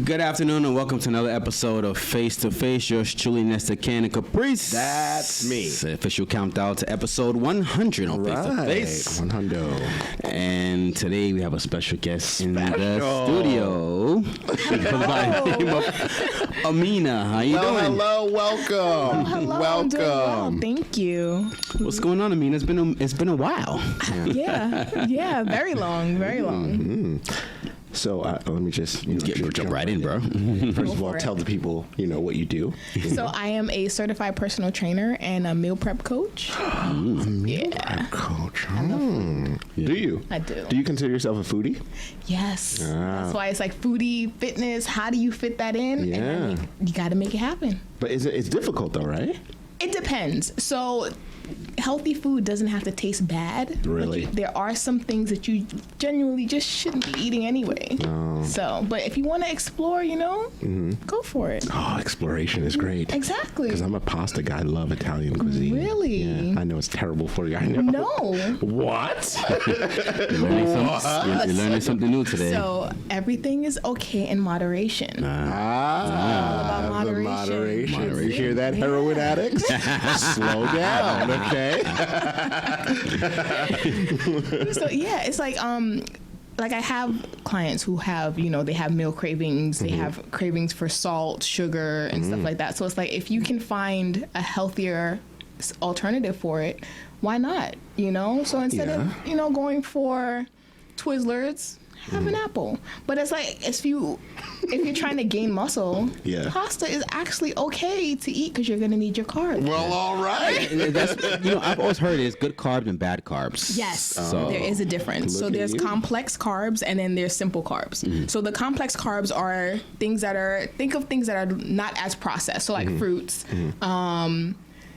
Good afternoon and welcome to another episode of Face to Face. Yours truly, Nesta Can and Caprice. That's me. It's the official countdown to episode 100 on Face to Face. 100. And today we have a special guest in the studio. By the name of Amina. How you doing? Hello, welcome. Hello, welcome. I'm doing well. Thank you. What's going on, Amina? It's been a while. Yeah, very long. Mm-hmm. So let me just jump right in, bro. First of all, tell the people what you do. So I am a certified personal trainer and a meal prep coach. Meal prep coach. Do you? I do. Do you consider yourself a foodie? Yes. That's why it's like foodie, fitness. How do you fit that in? Yeah. And then you got to make it happen. But it's difficult though, right? It depends. So healthy food doesn't have to taste bad. Really? There are some things that you genuinely just shouldn't be eating anyway. So, but if you want to explore, go for it. Oh, exploration is great. Exactly. Because I'm a pasta guy. I love Italian cuisine. Really? Yeah. I know it's terrible for you. I know. No. What? You're learning something new today. So everything is okay in moderation. All about moderation. You hear that, heroin addicts? Slow down, okay? So yeah, it's like I have clients who have, they have meal cravings, they have cravings for salt, sugar, and stuff like that. So it's like if you can find a healthier alternative for it, why not? So instead of going for Twizzlers, have an apple. But it's like if you're trying to gain muscle, pasta is actually okay to eat because you're going to need your carbs. Well, all right. That's, I've always heard there's good carbs and bad carbs. Yes, So there is a difference. So there's complex carbs and then there's simple carbs. So the complex carbs are think of things that are not as processed. So like fruits,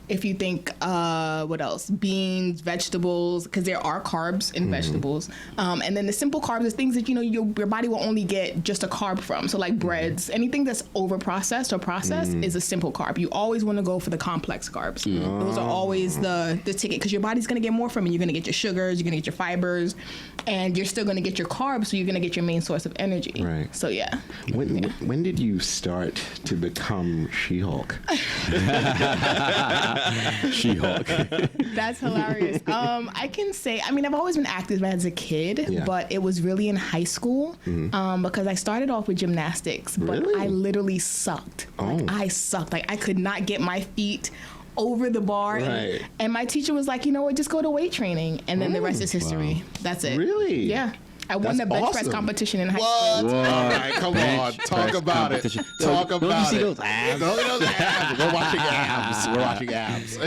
if you think, what else? Beans, vegetables, because there are carbs in vegetables. And then the simple carbs is things that, your body will only get just a carb from. So like breads, anything that's over-processed or processed is a simple carb. You always want to go for the complex carbs. Those are always the ticket because your body's going to get more from it. You're going to get your sugars, you're going to get your fibers, and you're still going to get your carbs, so you're going to get your main source of energy. Right. So, yeah. When did you start to become She-Hulk? She-Hulk. That's hilarious. I can say, I've always been active as a kid, but it was really in high school because I started off with gymnastics, but I literally sucked. I sucked. I could not get my feet over the bar. Right. And my teacher was like, just go to weight training. And then the rest is history. Wow. That's it. Really? Yeah. I won the bench press competition in high school. All right, come on. Talk about it. Talk about it. Don't you see those abs? Those abs. We're watching abs.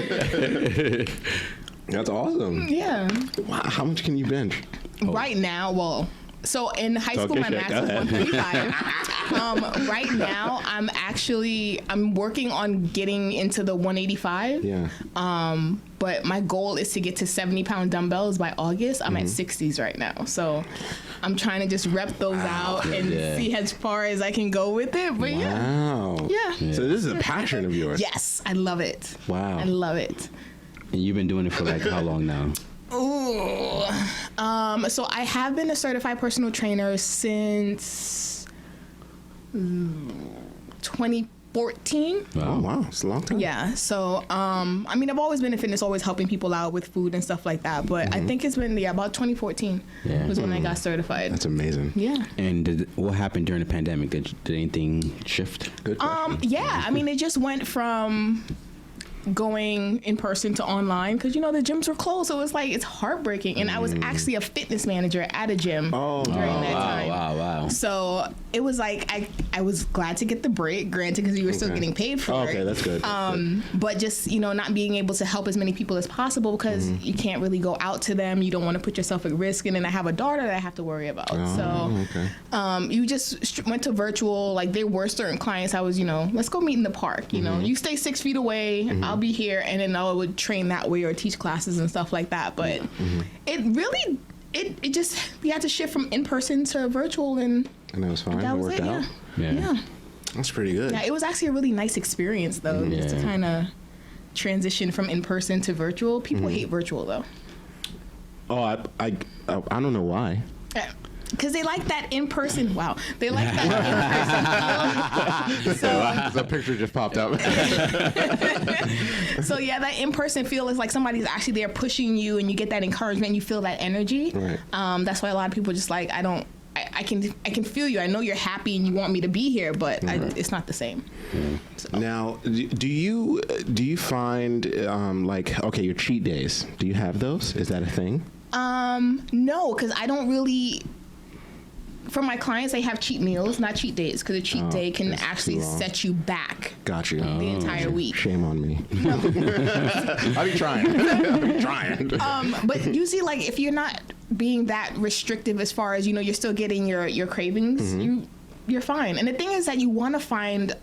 That's awesome. Yeah. Wow. How much can you bench? Right now, so in high school, my max was 135. Right now, I'm working on getting into the 185. Yeah. But my goal is to get to 70-pound dumbbells by August. I'm at 60s right now. So I'm trying to just rep those out and see as far as I can go with it. But wow. Yeah. So this is a passion of yours. Yes. I love it. Wow. I love it. And you've been doing it for how long now? Ooh. So I have been a certified personal trainer since 2014. Oh, wow. It's a long time. Yeah. So, I've always been in fitness, always helping people out with food and stuff like that. But I think it's been, about 2014 was when I got certified. That's amazing. Yeah. And what happened during the pandemic? Did anything shift? Good question. Yeah. It just went from going in person to online because the gyms were closed, so it's heartbreaking. And I was actually a fitness manager at a gym during that time. Wow. So it was I was glad to get the break, granted, because you were still getting paid for it. Okay, that's good. But just not being able to help as many people as possible because you can't really go out to them. You don't want to put yourself at risk, and then I have a daughter that I have to worry about. You just went to virtual. There were certain clients I was let's go meet in the park. You stay 6 feet away. I'll be here, and then I would train that way or teach classes and stuff like that. But it really, it just, we had to shift from in person to virtual, and it was fine. That was worked out. Yeah. That's pretty good. Yeah, it was actually a really nice experience though, just to kind of transition from in person to virtual. People hate virtual though. Oh, I don't know why. Because they like that in person. Wow, they like that in person feel. So The picture just popped up. So yeah, that in-person feel is like somebody's actually there pushing you, and you get that encouragement. You feel that energy. Right. That's why a lot of people just like, I can feel you. I know you're happy and you want me to be here, but it's not the same. So. Now, do you find like, okay, your cheat days? Do you have those? Is that a thing? No, because I don't really. For my clients, they have cheat meals, not cheat days, because a cheat day can actually set you back. Got you. The entire week. Shame on me. I'll be trying. But usually, like, if you're not being that restrictive as far as, you're still getting your cravings, you're fine. And the thing is that you want to find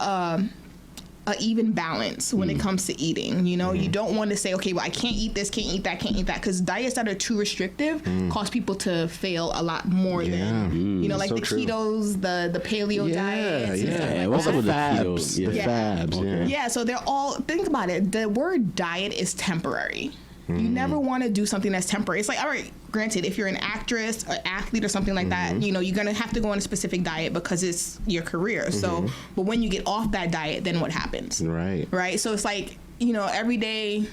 a even balance when it comes to eating. You don't want to say, okay, well, I can't eat this, can't eat that, because diets that are too restrictive cause people to fail a lot more than, like so the true. Ketos, the paleo diets. Yeah, what's up with the fabs? The fabs, Yeah, so they're all, think about it, the word diet is temporary. You never want to do something that's temporary. It's like, all right, granted, if you're an actress or athlete or something like that, you're going to have to go on a specific diet because it's your career. So, but when you get off that diet, then what happens? Right. So it's like, everyday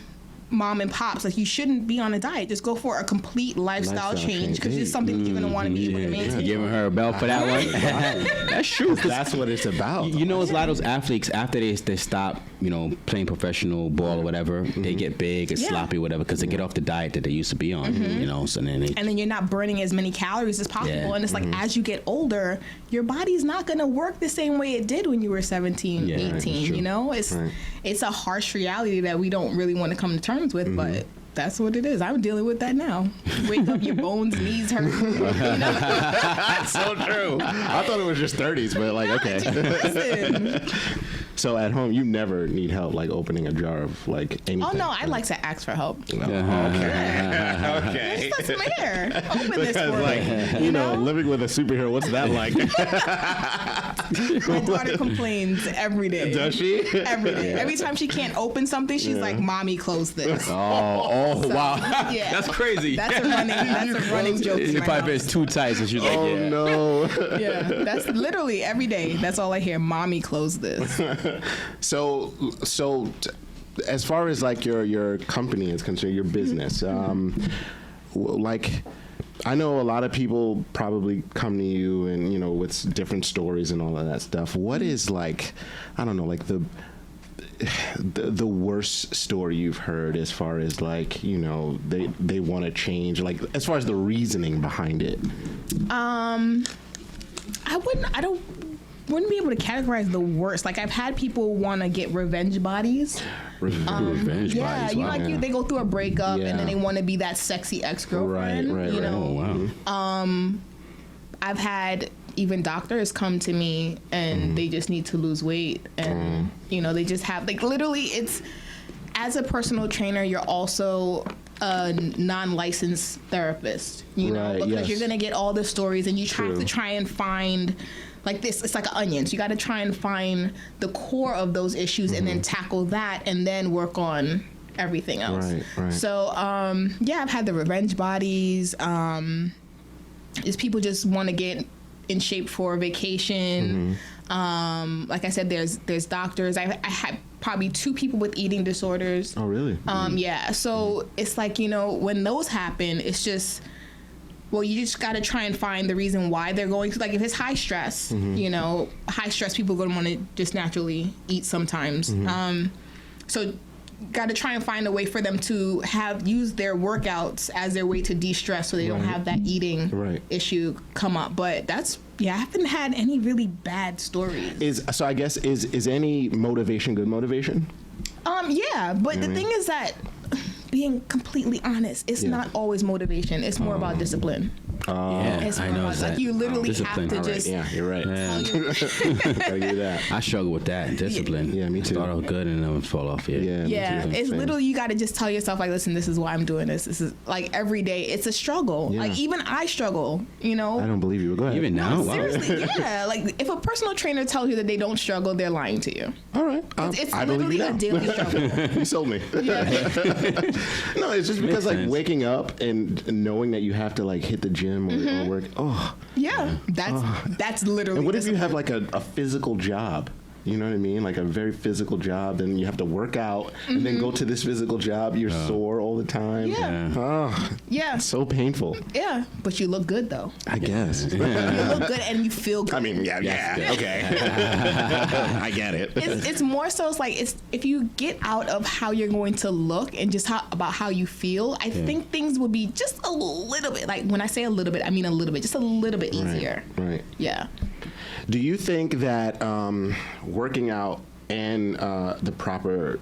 mom and pops, like, you shouldn't be on a diet. Just go for a complete lifestyle change, because it's something that you're going to want to be able to maintain. You're giving her a bell for that one. That's true. That's what it's about. It's a lot of those athletes, after they stop, playing professional ball or whatever, they get big and sloppy, whatever, because they get off the diet that they used to be on. So then and then you're not burning as many calories as possible. And it's like, as you get older, your body's not going to work the same way it did when you were 17, 18. It's a harsh reality that we don't really want to come to terms with, but that's what it is. I'm dealing with that now. Wake up, your bones, knees hurt. That's so true. I thought it was just 30s, but like, okay. Listen. So at home, you never need help, like opening a jar of like anything. Oh no, I like to ask for help. Okay. Just some air. Open this for me. Living with a superhero, what's that like? My daughter complains every day. Does she? Every day. Every time she can't open something, she's like, "Mommy, close this." Oh, wow. Yeah. that's crazy. That's a running joke. Your pipe is too tight, so she's like, oh no. Yeah, that's literally every day. That's all I hear. "Mommy, close this." So as far as like your company is concerned, your business, like, I know a lot of people probably come to you and with different stories and all of that stuff. What is, like, I don't know, like the worst story you've heard as far as, like, they want to change, like, as far as the reasoning behind it? I wouldn't be able to categorize the worst. Like, I've had people want to get revenge bodies. Revenge bodies. Wow. They go through a breakup and then they want to be that sexy ex-girlfriend. Right. oh wow. I've had even doctors come to me and they just need to lose weight, and they just have, like, literally, it's, as a personal trainer, you're also a non-licensed therapist, because you're gonna get all the stories, and you have to try and find, like, this, it's like an onion. So you got to try and find the core of those issues and then tackle that, and then work on everything else. Right. So, I've had the revenge bodies. Is people just want to get in shape for vacation. Like I said, there's doctors. I had probably 2 people with eating disorders. Oh, really? Yeah. So it's like, when those happen, it's just, well, you just got to try and find the reason why they're going. Like, if it's high stress, high stress people are going to want to just naturally eat sometimes. So got to try and find a way for them to use their workouts as their way to de-stress, so they don't have that eating issue come up. But I haven't had any really bad stories. So I guess is any motivation good motivation? Yeah, but the thing is that, being completely honest, it's not always motivation. It's more about discipline. It's more about, like, you literally have to just. Yeah, you're right. Gotta give you that. I struggle with that discipline. Yeah, me too. Start off good and then fall off. Yeah. It's literally, you got to just tell yourself, like, listen, this is why I'm doing this. This is, like, every day. It's a struggle. Yeah. Like, even I struggle. I don't believe you. Go ahead. Even now, no, seriously, yeah. Like, if a personal trainer tells you that they don't struggle, they're lying to you. All right, it's I literally a daily struggle. You sold me. Yeah. No, it's just because, like, waking up and knowing that you have to, like, hit the gym gym or work. Oh, Yeah, that's literally. and what if you have discipline. like a physical job? You know what I mean? Like a very physical job, and you have to work out and then go to this physical job. You're sore all the time. Yeah. Oh, Yeah. so painful. Yeah, but you look good though. I guess. You look good and you feel good. I mean, yeah, okay. I get it. It's more so it's like if you get out of how you're going to look and just about how you feel, I think things would be just a little bit, like when I say a little bit, I mean a little bit, just a little bit easier. Right. Yeah. Do you think that working out and the proper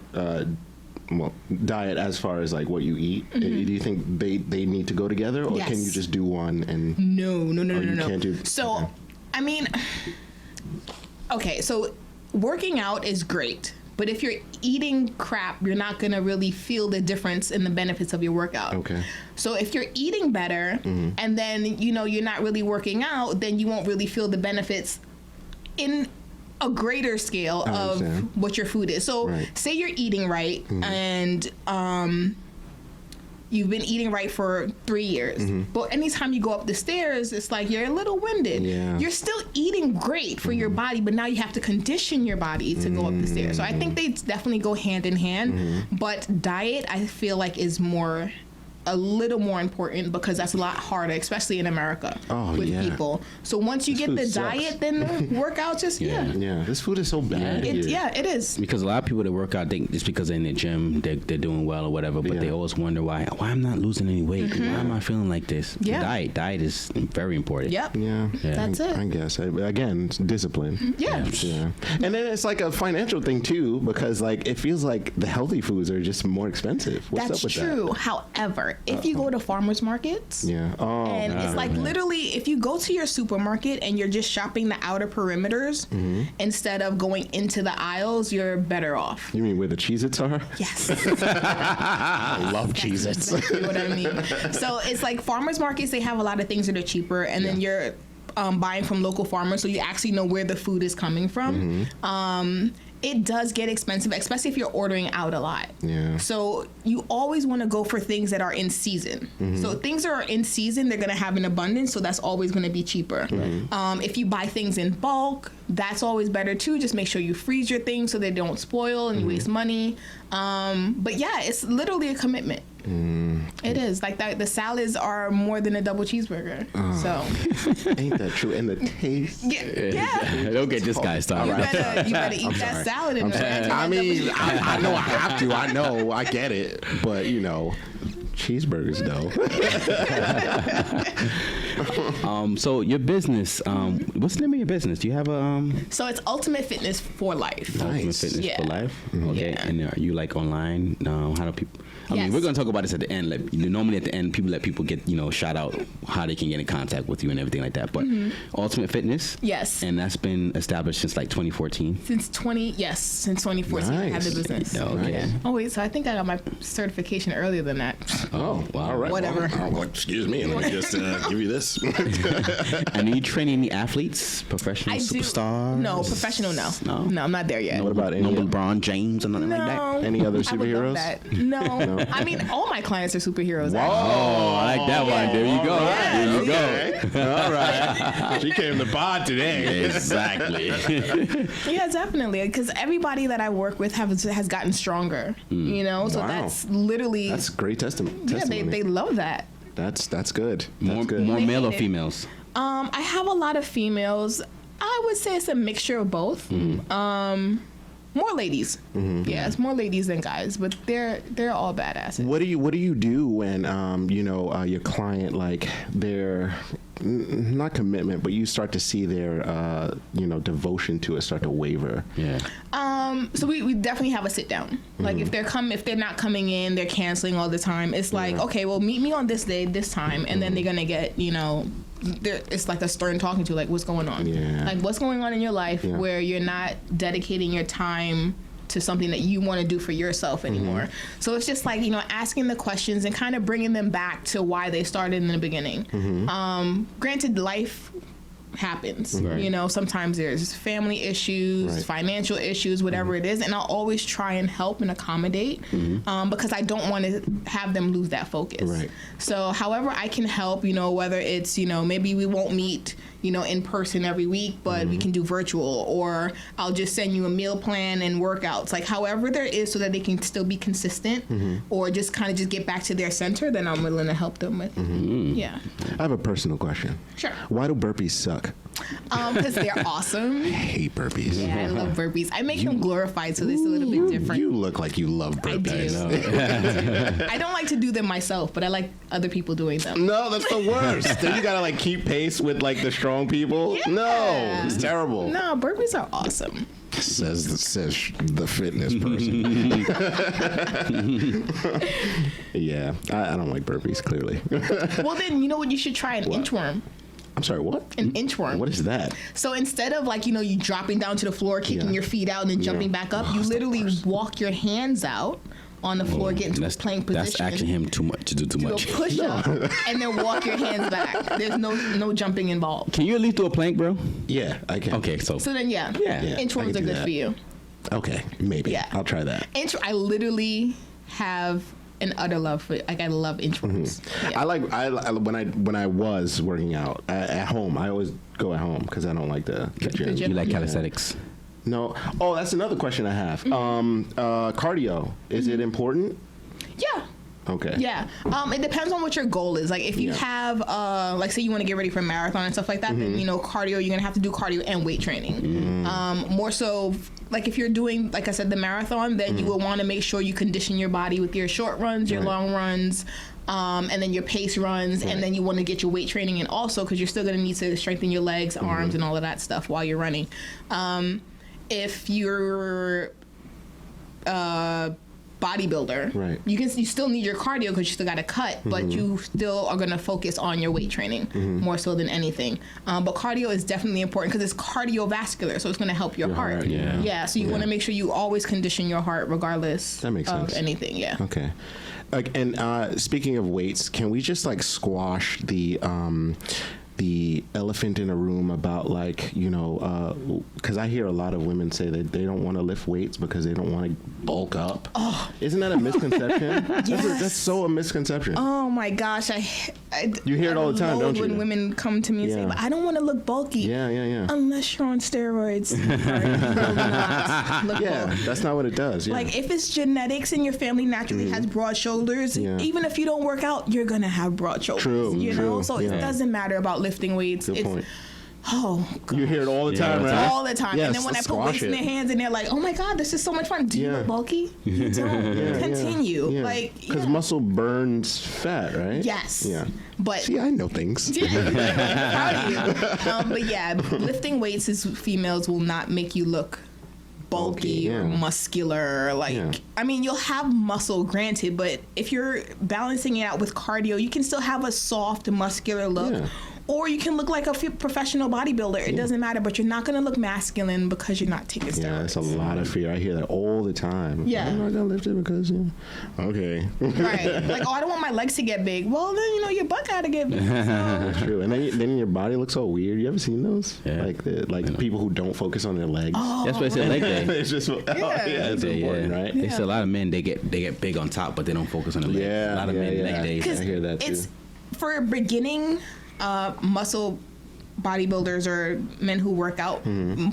diet, as far as like what you eat, do you think they need to go together, or can you just do one and No. you can't do? So, okay. I mean, okay, so working out is great, but if you're eating crap, you're not gonna really feel the difference in the benefits of your workout. Okay. So if you're eating better and then you're not really working out, then you won't really feel the benefits in a greater scale of what your food is. So say you're eating right and you've been eating right for 3 years, but anytime you go up the stairs, it's like you're a little winded. Yeah. You're still eating great for your body, but now you have to condition your body to go up the stairs. So I think they definitely go hand in hand, but diet I feel like is a little more important because that's a lot harder, especially in America with people. So once you get the diet, then the workout just Yeah, this food is so bad. it is. Because a lot of people that work out think just because they're in the gym they're doing well or whatever, but they always wonder why I'm not losing any weight. Why am I feeling like this? Yeah. Diet is very important. Yep. Yeah, That's it. I guess. Again, it's discipline. Yeah. And then it's like a financial thing too, because like it feels like the healthy foods are just more expensive. What's That's up with true. that? However, if you go to farmers markets, and it's like literally if you go to your supermarket and you're just shopping the outer perimeters instead of going into the aisles, you're better off. You mean where the Cheez-Its are? Yes. I love Cheez-Its. Exactly what I mean. So it's like farmers markets, they have a lot of things that are cheaper, and then you're buying from local farmers, so you actually know where the food is coming from. It does get expensive, especially if you're ordering out a lot. Yeah. So you always want to go for things that are in season. So things that are in season, they're going to have an abundance, so that's always going to be cheaper. If you buy things in bulk, that's always better too. Just make sure you freeze your things so they don't spoil and you waste money. But yeah, it's literally a commitment. It is like that. The salads are more than a double cheeseburger. So Ain't that true? And the taste. yeah. Don't get this guy started. You better eat that salad. I mean, I know I have to. I know. I get it. But, cheeseburgers, though. So your business, what's the name of your business? Do you have a So it's Ultimate Fitness for Life. Ultimate Fitness for Life? Okay. Yeah. And are you like online? How do people? I mean, Yes. we're gonna talk about this at the end. Like, normally at the end, people let people get shout out how they can get in contact with you and everything like that. But Ultimate Fitness, Yes. and that's been established since like 2014. Since 2014 I have the business. Okay. Yeah. Oh wait, so I think I got my certification earlier than that. Oh, wow. All right. Whatever. Well, excuse me. Let me just give you this. And are you training any athletes, professional I do. superstars? No, professional, no. No? No, I'm not there yet. What about No any LeBron James or nothing like that? No. Any other I would love superheroes? that. No. I mean, all my clients are superheroes. Oh, I like that one. There you go. Yeah. There you go. All right. She came to pod today. Exactly. Yeah, definitely. Because everybody that I work with has gotten stronger. So Wow. that's literally. That's great testimony. Yeah, they love that. That's good. More, That's good. more They male or hate it. females? I have a lot of females. I would say it's a mixture of both. More ladies. Yeah, it's more ladies than guys, but they're all badasses. What do you do when your client, like, their not commitment, but you start to see their devotion to it start to waver? Yeah. So we definitely have a sit down. Like if they're not coming in, they're canceling all the time. It's like, okay, well, meet me on this day, this time, and then they're gonna get it's like a stern talking to, like, what's going on? Yeah. Like, what's going on in your life where you're not dedicating your time to something that you want to do for yourself anymore. So it's just like, asking the questions and kind of bringing them back to why they started in the beginning. Granted, life happens. Sometimes there's family issues, financial issues, whatever it is, and I'll always try and help and accommodate because I don't want to have them lose that focus. So however I can help, whether it's maybe we won't meet in person every week, but we can do virtual, or I'll just send you a meal plan and workouts, like however there is, so that they can still be consistent, or just kind of just get back to their center, then I'm willing to help them with. Yeah. I have a personal question. Sure. Why do burpees suck? Because they're awesome. I hate burpees. Yeah, I love burpees. I make them glorified, so they're a little bit different. You look like you love burpees. I do. I don't like to do them myself, but I like other people doing them. No, that's the worst. Then you gotta like keep pace with like the strong people. Yeah. No, it's terrible. No, burpees are awesome. Says the fitness person. Yeah, I don't like burpees, clearly. Well, then you know what? You should try an inchworm. I'm sorry, what? An inchworm. What is that? So instead of like, you dropping down to the floor, kicking your feet out, and then jumping back up, you literally walk your hands out on the floor, get into a plank position. That's asking him too much to do too much. Do a push up, and then walk your hands back. There's no jumping involved. Can you at least do a plank, bro? Yeah, I can. Okay, so So then, inchworms are good for you. Okay, maybe. Yeah. I'll try that. I literally have an utter love for I love inchworms. Yeah. I when I was working out at home, I always go at home because I don't like the gym. you like calisthenics? No. Oh, that's another question I have. Cardio, is it important? Yeah. Okay. Yeah. It depends on what your goal is. Like if you have, like say you want to get ready for a marathon and stuff like that, then cardio, you're gonna have to do cardio and weight training. More so, like if you're doing, like I said, the marathon, then you will want to make sure you condition your body with your short runs, your long runs, and then your pace runs, and then you want to get your weight training in also, because you're still gonna need to strengthen your legs, arms, and all of that stuff while you're running. If you're bodybuilder, you still need your cardio because you still got to cut, but you still are going to focus on your weight training more so than anything. But cardio is definitely important because it's cardiovascular, so it's going to help your heart. So you want to make sure you always condition your heart regardless of anything. Yeah. Okay. Like, and speaking of weights, can we just like squash the elephant in a room about like, because I hear a lot of women say that they don't want to lift weights because they don't want to bulk up. Oh, isn't that a misconception? That's so a misconception. Oh my gosh, you hear it all the time, don't you? When women come to me and say, "But I don't want to look bulky." Yeah. Unless you're on steroids. That's not what it does. Yeah. Like if it's genetics and your family naturally has broad shoulders, even if you don't work out, you're gonna have broad shoulders. True. So it doesn't matter about lifting weights. Good point. Oh, God. You hear it all the time, right? All the time. And then when I put weights in their hands and they're like, "Oh my God, this is so much fun." Do you look bulky? You don't. Continue. Yeah. Like, because muscle burns fat, right? Yes. Yeah. But see, I know things. Proud of you. But yeah, lifting weights as females will not make you look bulky or muscular. I mean, you'll have muscle, granted, but if you're balancing it out with cardio, you can still have a soft, muscular look. Yeah. Or you can look like a professional bodybuilder. It doesn't matter, but you're not going to look masculine because you're not taking steroids. Yeah, it's a lot of fear. I hear that all the time. Yeah. I'm not going to lift it because, okay. Right. Like, I don't want my legs to get big. Well, then, your butt got to get big. That's true. And then your body looks so weird. You ever seen those? Yeah. Like people who don't focus on their legs. Oh, that's what it's leg day. It's just, it's important, right? It's a lot of men, they get big on top, but they don't focus on the legs. Yeah. A lot of men leg days. I hear that too. It's for beginning muscle bodybuilders or men who work out,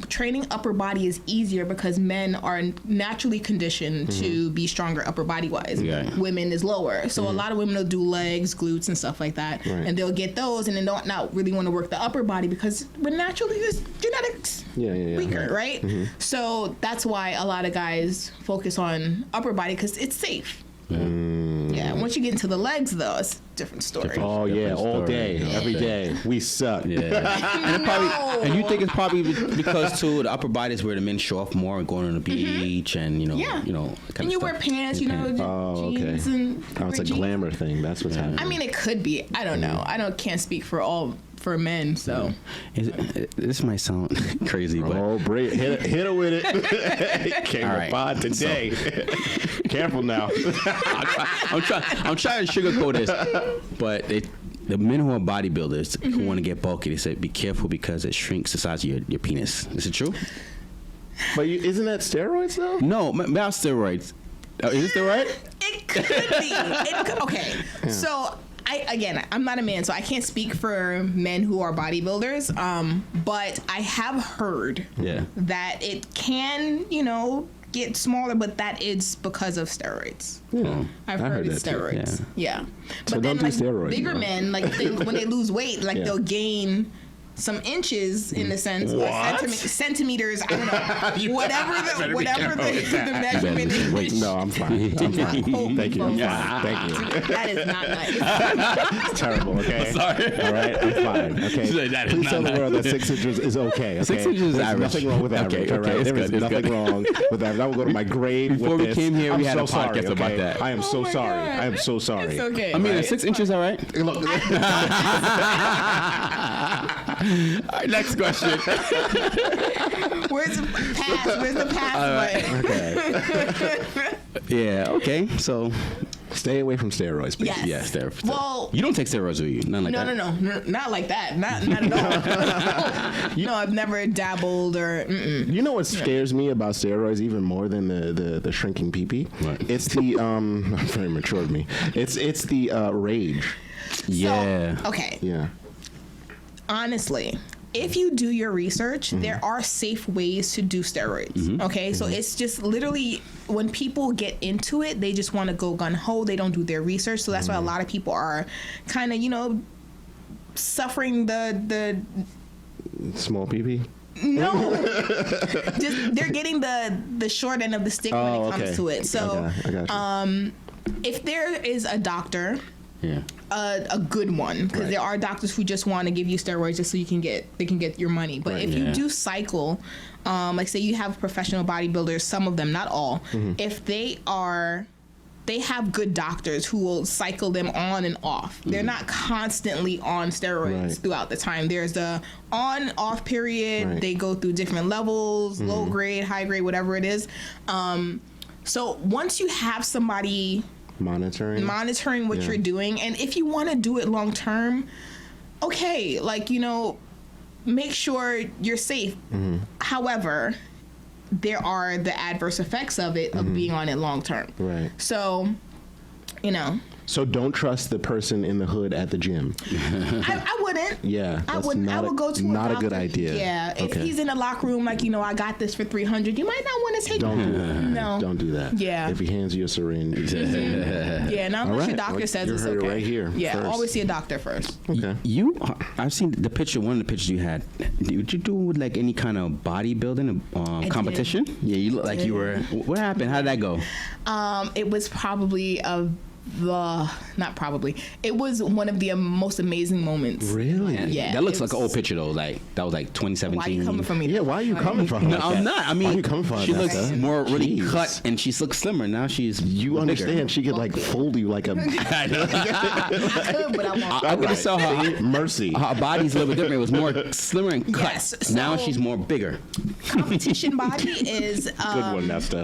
training upper body is easier because men are naturally conditioned to be stronger upper body wise. Women is lower, so a lot of women will do legs, glutes, and stuff like that, and they'll get those and then don't not really want to work the upper body because we're naturally just genetics weaker, right? So that's why a lot of guys focus on upper body because it's safe. Yeah, once you get into the legs, though, it's a different story. Oh yeah, all day, every day. We suck. Yeah, and you think it's probably because too the upper body is where the men show off more, going on the beach, and and you wear pants, jeans and. Oh, it's a glamour thing. That's what's happening. I mean, it could be. I don't know. Can't speak for men, so this might sound crazy, but hit it with it. Camera pod today. Careful now. I'm trying to sugarcoat this, but the men who are bodybuilders who want to get bulky, they say be careful because it shrinks the size of your penis. Is it true? But isn't that steroids though? No, about steroids. Is it steroid? It could be. Okay. Yeah. So I'm not a man, so I can't speak for men who are bodybuilders. But I have heard that it can, get smaller, but that is because of steroids. Yeah, I've heard it's steroids. Yeah. But so then, don't do steroids. Bigger men, when they lose weight, they'll gain some inches in a sense, or centimeters. I don't know. whatever the measurement is. Wait, no, I'm fine. Thank you. I'm fine. Thank you. That is not nice. It's terrible. Okay. Sorry. All right. I'm fine. Okay. That is Please not tell the nice. world that 6 inches is okay. 6 inches is There's average. nothing wrong with average. Okay, all right. it's There is good, it's nothing good. wrong with that. I will go to my grave. Before with we this. came here, we had a sorry, podcast about that. I am so my sorry. God. I am so sorry. It's okay. I mean, 6 inches, all right? Look. All right, next question. Where's the pass button? Okay. Yeah, okay. So, Stay away from steroids, please. Yes. yeah, steroids. Well, you don't take steroids, do you? None like that. No, not like that. Not at all. No, I've never dabbled or. Mm-mm. You know what scares me about steroids even more than the shrinking pee-pee? What? It's the very mature of me. It's the rage. Yeah. So, okay. Yeah. Honestly, if you do your research, there are safe ways to do steroids. Okay, so it's just literally when people get into it, they just want to go gun ho. They don't do their research, so that's why a lot of people are kind of suffering the Small pee-pee? no. Just they're getting the short end of the stick when it comes to it. So I got you. if there is a doctor. Yeah. A good one, because there are doctors who just want to give you steroids just so they can get your money. But if you do cycle, like say you have professional bodybuilders, some of them, not all, if they have good doctors who will cycle them on and off. They're not constantly on steroids throughout the time. There's the on-off period. They go through different levels, low grade, high grade, whatever it is. So once you have somebody monitoring what you're doing, and if you want to do it long term, okay, make sure you're safe. However, there are the adverse effects of it of being on it long term. Right. So, So don't trust the person in the hood at the gym. I wouldn't. Yeah, I wouldn't. I would go to not a a good doctor. idea. Yeah, if he's in the locker room, I got this for $300. You might not want to take Don't it. do that. No, Don't do that. Yeah. If he hands you a syringe. Yeah, not unless right. your doctor Well, says you it's heard it okay. right here Yeah, first. always see a doctor first. Okay. I've seen the picture. One of the pictures you had. Did you do like any kind of bodybuilding competition? Yeah, you look like you were. What happened? How did that go? It was probably it was one of the most amazing moments. Really? Yeah. That looks like an old picture though. Like that was like 2017. Why are you coming from me? Yeah, why are you coming from? No, like I'm that? not. I mean, why are you coming from? she like looks that? more really Jeez. cut, and she looks slimmer now. She's You understand? She could like fold you like a. I could, but I won't. I would saw her. Mercy. Her body's a little bit different. It was more slimmer and cut. Yes, Now so- she's more bigger. Competition body is Good one, Nesta.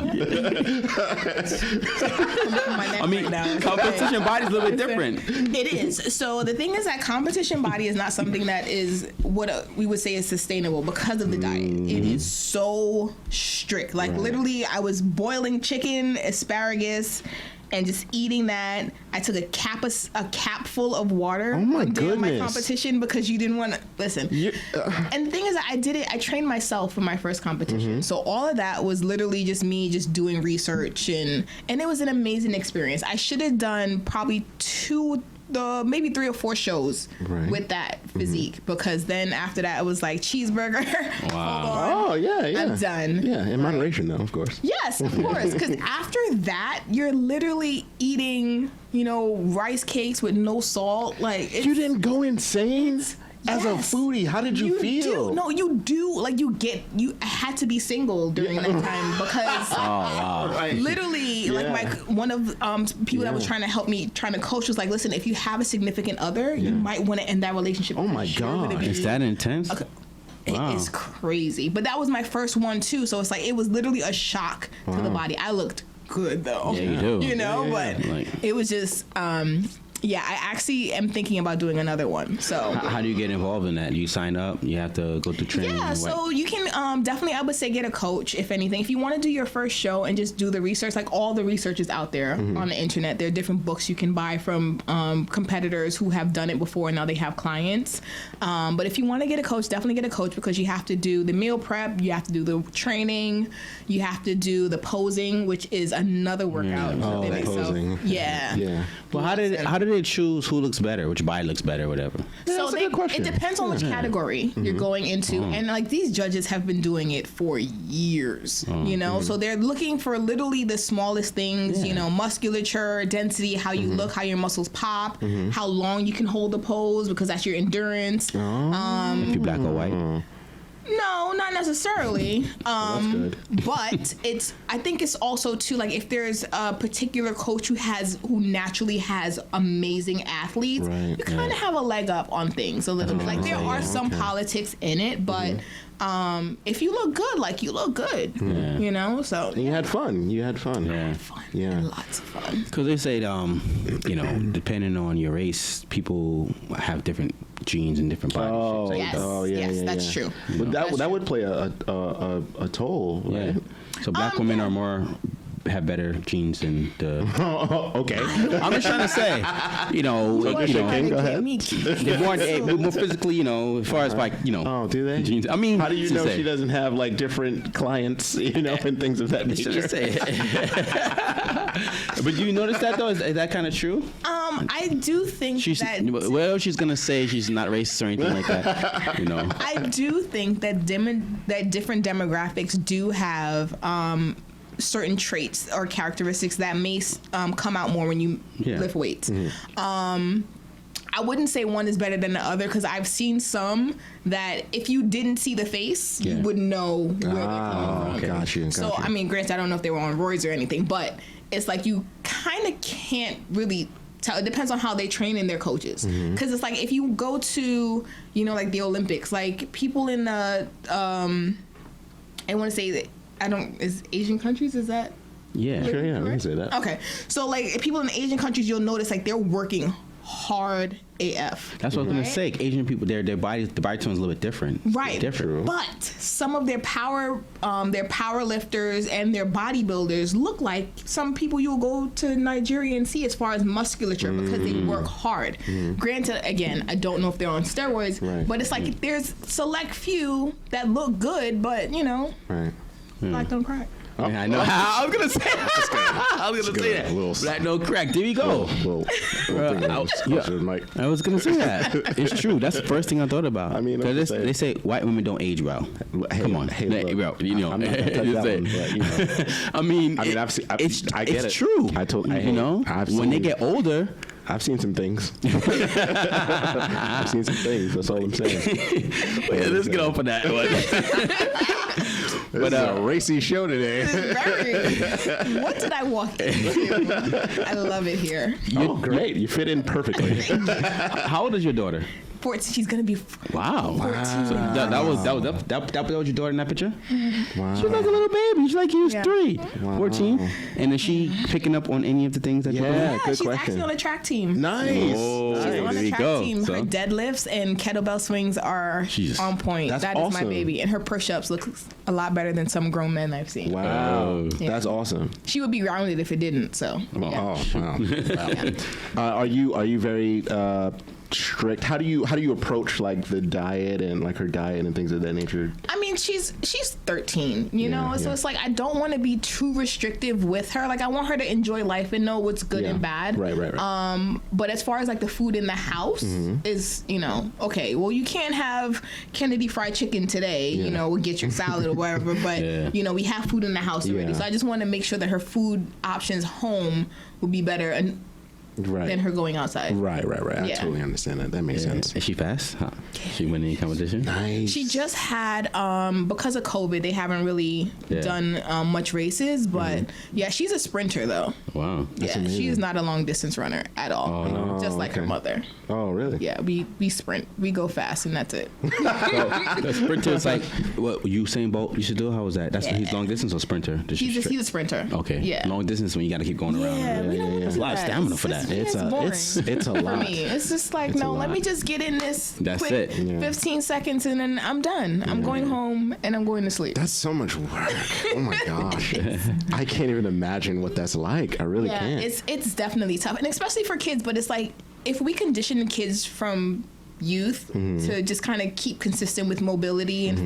I mean, competition body's a little bit different. It is. So the thing is that competition body is not something that is what we would say is sustainable because of the diet. It is so strict. Like literally, I was boiling chicken, asparagus, and just eating that. I took a cap full of water. Oh my during my goodness. competition because you didn't want to listen. And the thing is that I trained myself for my first competition. So all of that was literally just me just doing research and it was an amazing experience. I should have done probably maybe 3 or 4 shows with that physique because then after that it was like cheeseburger. Wow. Hold on. Oh yeah. I'm done. Yeah, in moderation though, of course. Yes, of course. Because after that, you're literally eating, rice cakes with no salt. Like You didn't go insane as a Yes. foodie. How did you feel? Do. No, you do. Like you had to be single during that time because literally, like one of people that was trying to help me, trying to coach was like, listen, if you have a significant other, you might want to end that relationship. Oh my because you're God. gonna be- Is that intense? Okay. Wow. It is crazy. But that was my first one too. So it's like it was literally a shock to the body. I looked good though. Yeah, you do. But Like- it was just Yeah, I actually am thinking about doing another one. So How do you get involved in that? You sign up. You have to go through training. yeah, so you can definitely, I would say, get a coach, if anything. If you want to do your first show and just do the research, like all the research is out there on the internet. There are different books you can buy from competitors who have done it before and now they have clients. But if you want to get a coach, definitely get a coach, because you have to do the meal prep, you have to do the training, you have to do the posing, which is another workout. Oh, in itself. posing. Yeah. Yeah. Well, how did they choose who looks better, which body looks better, whatever? So that's a good question. it depends on which category you're going into, and like these judges have been doing it for years, you know. So they're looking for literally the smallest things, you know, musculature, density, how you look, how your muscles pop, how long you can hold the pose, because that's your endurance. If you're black or white. No, not necessarily. That's good. But I think it's also too, like, if there's a particular coach who naturally has amazing athletes, Right, you kind of have a leg up on things a little bit. Like, there are some politics in it, but if you look good, like, you look good, you know. So And you had fun. You had fun. Yeah. fun, Yeah. lots of fun. Because they say, you know, depending on your race, people have different genes and different body Oh, shapes. Yes, oh, yeah, yes, yeah, that's yeah. true. But That's that true. would play a toll, Yeah. right? So black women are more have better genes than the. Okay. I'm just trying to say, you know, So you know, go ahead. they're more physically, you know, as far as like, you know. Oh, do they? Genes. I mean, How do you to know say. she doesn't have like different clients, you know, and things of that Just to nature? say. But do you notice that though? Is that kind of true? I do think She's that gonna say she's not racist or anything like that. You know. I do think that that different demographics do have certain traits or characteristics that may come out more when you lift weights. I wouldn't say one is better than the other, because I've seen some that if you didn't see the face, you wouldn't know where they're coming from. Got you. So, I mean, granted, I don't know if they were on roids or anything, but it's like you kind of can't really tell. It depends on how they train in their coaches. Because it's like if you go to, you know, like the Olympics, like people in the, I want to say that, is Asian countries, is that? Yeah. Sure, yeah, we can say that. Okay. So, like, people in Asian countries, you'll notice, like, they're working hard AF. That's what I was gonna say. Asian people, the body tone's a little bit different. Right. Different. But some of their power lifters and their bodybuilders look like some people you'll go to Nigeria and see as far as musculature, because they work hard. Granted, again, I don't know if they're on steroids, Right. but it's like there's select few that look good, but, you know, Right. black don't crack. Yeah, I know. I was gonna say. I was gonna say that. Black no crack. There you go. I was gonna say that. It's true. That's the first thing I thought about. I mean, 'cause I'm they say white women don't age well. Come on, look, you know. I'm not gonna touch that one, but, you know. I mean, I get it's it. true. You know, when they get older. I've seen some things. I've seen some things. That's all I'm saying. Wait, let's get off of that one. But this is a racy show today. What did I walk into? I love it here. Oh, great! You fit in perfectly. How old is your daughter? 14. She's gonna be. Wow. 14. So that was your daughter in that picture? Wow. She's like a little baby. She's like you was Yeah. 3, Wow. 14. And is she picking up on any of the things that you're doing? Yeah, good She's question. actually on a track team. Nice. Oh. She's There on the you track go. team. So- Her deadlifts and kettlebell swings are Jesus. on point. That's That is awesome. my baby. And her push-ups look a lot better than some grown men I've seen. Wow, Oh. that's awesome. She would be rounded if it didn't. So. Yeah. Oh, wow. Are you very strict? How do you approach like the diet and like her diet and things of that nature? I mean, she's 13, you know, so yeah. it's like I don't want to be too restrictive with her. Like I want her to enjoy life and know what's good Yeah. and bad. Right. But as far as like the food in the house is, you know, okay, well you can't have Kennedy fried chicken today, you know, we'll get your salad or whatever, but you know, we have food in the house already. Yeah. So I just want to make sure that her food options home will be better than her going outside. Right. I Yeah. totally understand that. That makes sense. Is she fast? Huh? She win any competition? Nice. She just had, because of COVID, they haven't really done much races, but yeah, she's a sprinter though. Wow. Yeah, she is not a long distance runner at all. no. Just like her Okay. mother. Oh, really? Yeah, we sprint, we go fast, and that's it. So the sprinter is like what Usain Bolt used to do. How was that? That's he's long distance or sprinter? He's a sprinter. Okay. Yeah. Long distance when you got to keep going around. Yeah, we don't want to There's a lot of stamina for that. it's boring it's a for lot. me. It's just like, no, let me just get in this That's quick it. Yeah. 15 seconds and then I'm done. I'm going home and I'm going to sleep. That's so much work. Oh my gosh. I can't even imagine what that's like. I really can't. It's definitely tough, and especially for kids. But it's like, if we condition kids from youth to just kind of keep consistent with mobility and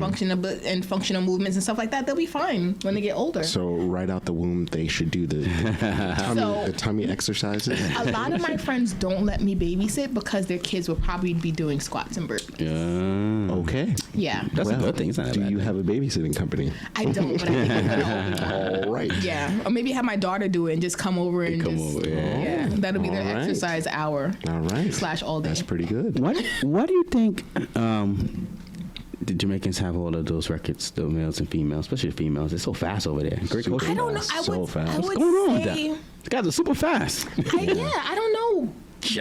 functional movements and stuff like that, they'll be fine when they get older. So right out the womb, they should do the tummy exercises. A lot of my friends don't let me babysit because their kids will probably be doing squats and burpees. Yeah. Okay. Yeah. That's a good thing. It's not Do a bad you thing. have a babysitting company? I don't, but I think I'm gonna. All right. Yeah, or maybe have my daughter do it and just come over and Come just over, yeah. that'll be their All right. exercise hour All right. / all day. That's pretty good. What do you think the Jamaicans have all of those records, the males and females, especially the females? They're so fast over there. Great Super coaching. I don't know. I So would, fast. I What's would What's going on with say, that? The guys are super fast. I don't know.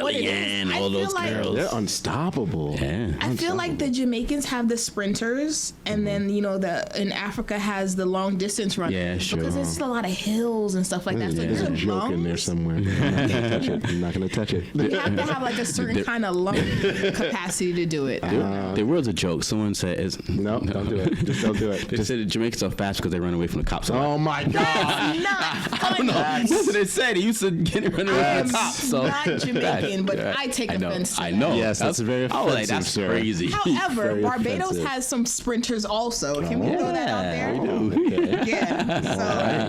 what it is. Kellyanne, I all feel those like- girls. They're unstoppable. Yeah. I feel like the Jamaicans have the sprinters, and then in Africa has the long distance runners. Yeah, sure. Because it's a lot of hills and stuff like that. So There's a their joke in there lungs, somewhere. I'm not gonna touch it. you have to have like a certain kind of lung capacity to do it. There was a joke. Someone said, No, don't do it. Just don't do it. They said the Jamaicans are fast because they run away from the cops. Oh my God. Not I don't know. That's what they said. They used to get run away I from am the cops. So not Jamaican, but Yeah. I take know. offense to I that. know. Yes, that's very I was like, offensive, that's sir. crazy. However, Very Barbados offensive. has some sprinters also. Can we throw that out there? Okay. Yeah.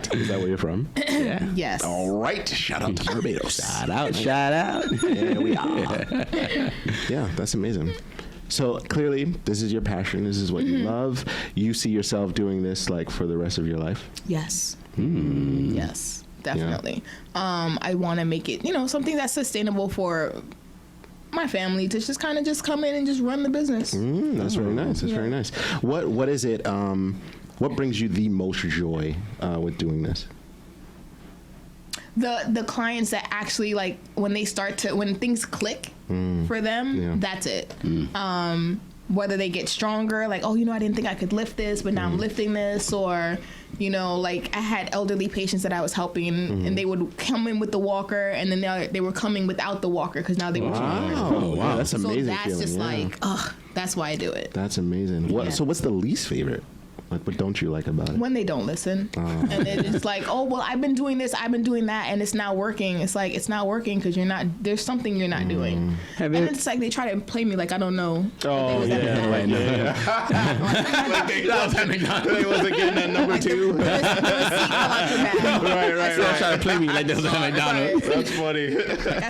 So, Is that where you're from? Yeah. yes. All right. Shout out to Barbados. Shout out. Shout out. Here we are. Yeah, that's amazing. So clearly, this is your passion. This is what you love. You see yourself doing this like for the rest of your life. Yes. Yes, definitely. I want to make it, something that's sustainable for my family to just kind of just come in and just run the business. That's very nice. That's very nice. What is it? What brings you the most joy with doing this? The clients that actually like when things click for them, that's it. Whether they get stronger, like, I didn't think I could lift this, but now I'm lifting this, or, like I had elderly patients that I was helping, and they would come in with the walker, and then they were coming without the walker because now they were stronger. Oh, wow. That's So amazing. that's feeling, just yeah. like, that's why I do it. That's amazing. Yeah. So what's the least favorite? Like, what don't you like about it? When they don't listen, and it's like, I've been doing this, I've been doing that, and it's not working. It's like, it's not working because there's something you're not doing. And it's like they try to play me like I don't know. Oh, yeah. Right, They wasn't getting that number two. Right. They're trying to play me like this at McDonald's. That's funny.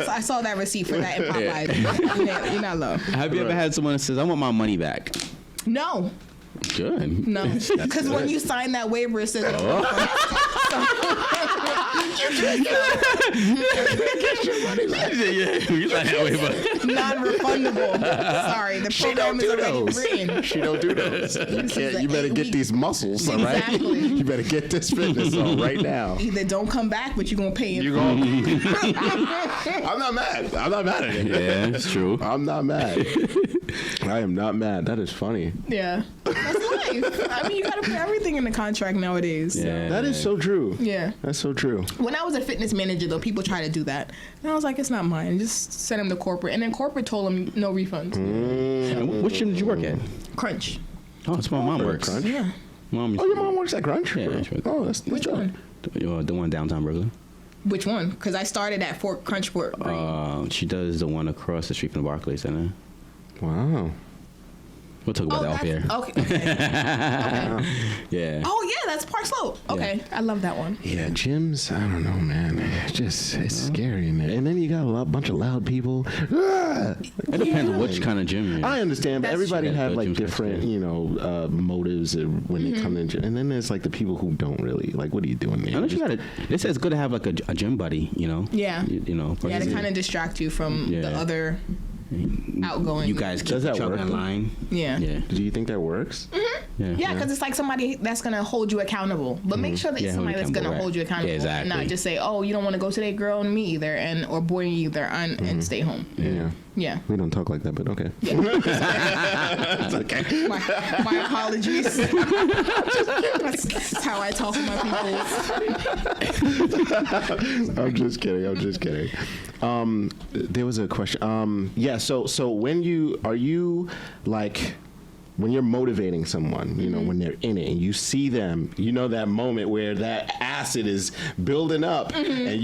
I saw that receipt for that in Popeyes. You're not low. Have you ever had someone that says, I want my money back? No. Good. No, because when you sign that waiver, it says non-refundable. Sorry, the program is already written. She don't do those. You better get these muscles, all right? Exactly. You better get this fitness on right now. Either don't come back, but you're gonna pay it. You going? I'm not mad. I'm not mad at it. Yeah, it's true. I'm not mad. I am not mad. That is funny. Yeah, that's life. I mean, you gotta put everything in the contract nowadays. So. Yeah. That is so true. Yeah. That's so true. When I was a fitness manager, though, people try to do that. And I was like, it's not mine. Just send them to corporate. And then corporate told them no refunds. What gym did you work at? Crunch. Oh, that's where my mom works. Crunch? Yeah. Mom used Oh, your mom works at Crunch? Yeah, she works. Oh, that's Which good. one? The one downtown Brooklyn. Which one? Because I started at Crunch Fort Green. She does the one across the street from the Barclays Center. Wow. We'll talk about that off here. Okay. Yeah. Oh, yeah, that's Park Slope. Okay, I love that one. Yeah, gyms, I don't know, man. It's scary in there. And then you got a bunch of loud people. Ah! It depends on which kind of gym you're in. I understand, but That's everybody true. have Yeah, like gyms are different, scary. motives when they come in. And then there's like the people who don't really, like, what are you doing there? Unless you gotta, they say it's good to have like a gym buddy, Yeah. You know. Yeah, to kind of distract you from the Yeah. other outgoing. You guys keep Does that each other work? in line. Yeah. Yeah. Do you think that works? Yeah, because it's like somebody that's gonna hold you accountable, but make sure that it's somebody that's gonna hold you accountable, and not just say, "Oh, you don't want to go today, girl, and me either," or boy either, and stay home. Yeah. We don't talk like that, but okay. Yeah. It's okay. My apologies. That's how I talk to my people. I'm just kidding. There was a question. So when you're motivating someone, when they're in it and you see them, that moment where that acid is building up, and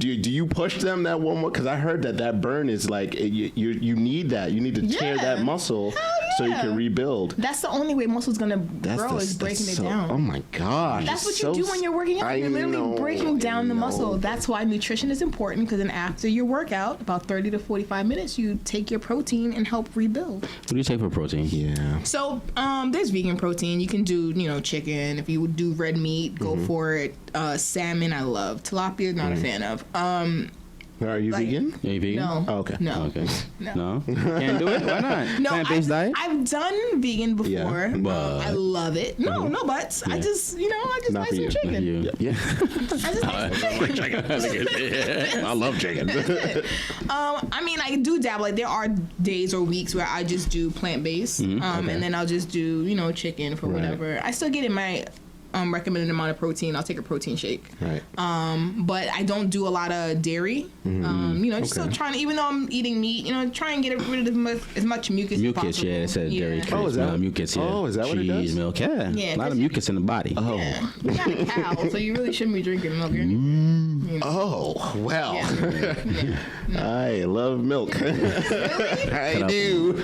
do you push them that one more? Because I heard that burn is like you need that. You need to tear that muscle so you can rebuild. That's the only way muscle's gonna grow is breaking it down. Oh my gosh! That's what you do when you're working out. You're literally breaking down the muscle. That's why nutrition is important, because then after your workout, about 30 to 45 minutes, you take your protein and help rebuild. What do you take for protein? Yeah. So there's vegan protein. You can do chicken. If you do red meat, go for it. Salmon, I love. Tilapia, not a fan of. Are you vegan? Are you vegan? No. Oh, okay. No. Okay. No. Can't do it. Why not? No, Plant-based diet. I've done vegan before. But- I love it. No buts. Yeah. I just Not like for some you. chicken. Yeah. I just like I love chicken. I mean, I do dabble. Like, there are days or weeks where I just do plant-based, and then I'll just do chicken for whatever. I still get in my recommended amount of protein. I'll take a protein shake. Right. But I don't do a lot of dairy. Still trying to, even though I'm eating meat, try and get rid of as much mucus as possible. Yeah, it said dairy. Oh, is that mucus? Yeah. Oh, is that what it does? Cheese, milk. Yeah. A lot of mucus in the body. Oh. Yeah. You got a cow, so you really shouldn't be drinking milk. Oh, well. Yeah. I love milk. I do.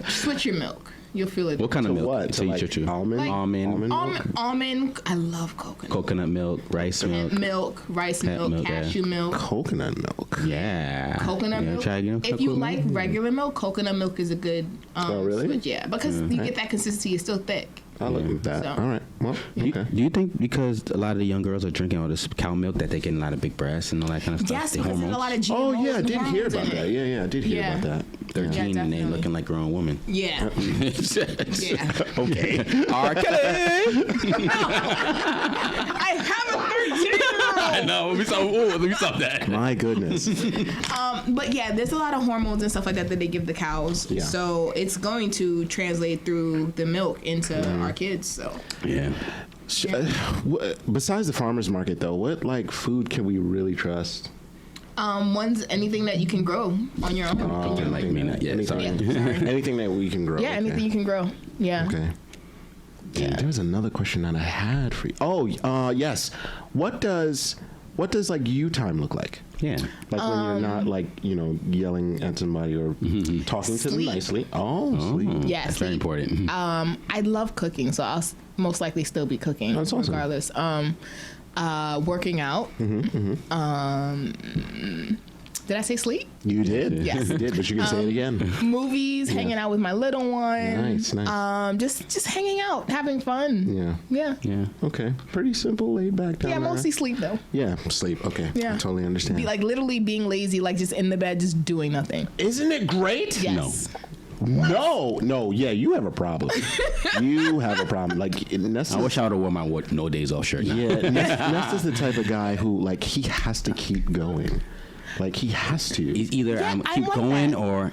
Switch your milk. You'll feel it. What kind of milk? What? So you choo-choo. Almond? Like- Almond milk? Almond. I love coconut. Coconut milk, rice milk. Rice Hemp milk, milk, cashew milk. Coconut milk. Yeah. Coconut milk. Try, if you like regular milk, coconut milk is a good really? switch. Yeah, because you get that consistency. It's still thick. I'll look at that. So- All right. Well, okay. Do you think because a lot of the young girls are drinking all this cow milk that they're getting a lot of big breasts and all that kind of stuff? Yes, The because there's a lot of GMOs. Oh, yeah, I and did hear hormones about in that. it. Yeah, I did hear Yeah. about that. 13 and they definitely. looking like grown women. Yeah. Yeah. Okay. R. Kelly. I have a 13-year-old. I know. Let me stop that. My goodness. But yeah, there's a lot of hormones and stuff like that they give the cows. Yeah. So it's going to translate through the milk into our kids. So Yeah. Besides the farmer's market, though, what food can we really trust? one's anything that you can grow on your own. like Amina. Yeah, sorry. Anything that we can grow. Yeah, anything you can grow. Yeah. Okay. Yeah. There was another question that I had for you. Oh, yes. What does you time look like? Yeah. Like when you're not yelling at somebody or talking to them Sleep. nicely. Oh, sleep. Yeah, That's very sleep. important. I love cooking, so I'll most likely still be cooking That's awesome. regardless. Working out. Did I say sleep? You did. Yes. You did, but you can say it again. Movies, hanging out with my little one. Nice. Just hanging out, having fun. Yeah. Yeah. Yeah. Okay. Pretty simple, laid back down Yeah, there. mostly sleep though. Yeah, sleep. Okay. Yeah. I totally understand. Be like literally being lazy, like just in the bed, just doing nothing. Isn't it great? Yes. No. Yeah, you have a problem. You have a problem. Like, I wish I would have worn my no days off shirt. Now. Yeah, Ness is the type of guy who, he has to keep going. Like, he has to. It's either Yeah, I'm I keep want going that. or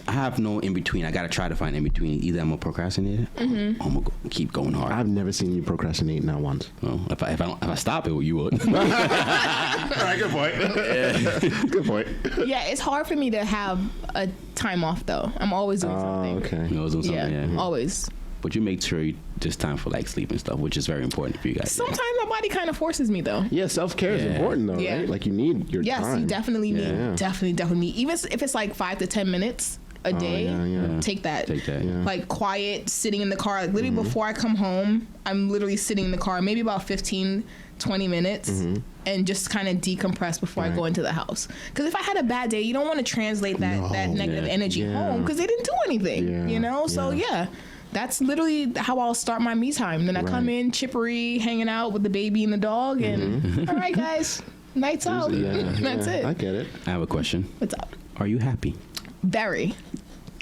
I have no in between. I gotta try to find in between. Either I'm a procrastinator or I'm gonna keep going hard. I've never seen you procrastinate, not once. Well, if I stop it, well, you would. All right, good point. Good point. Yeah, it's hard for me to have a time off though. I'm always doing something. Okay. You know, doing something, yeah. Always. But you make sure you just time for sleep and stuff, which is very important for you guys. Sometimes my body kind of forces me though. Yeah, self-care is important, though, Yeah. right? Like, you need your Yes, time. you definitely need. Yeah. Definitely need. Even if it's like 5 to 10 minutes a day, yeah. take that. Take that. Yeah. Like quiet, sitting in the car. Like literally before I come home, I'm literally sitting in the car, maybe about 15, 20 minutes. And just kind of decompress before I go into the house. Because if I had a bad day, you don't want to translate that negative energy home because they didn't do anything. Yeah. You know? So yeah. That's literally how I'll start my me time. Then I come in chippery, hanging out with the baby and the dog, and all right, guys, nights out. That's it. I get it. I have a question. What's up? Are you happy? Very.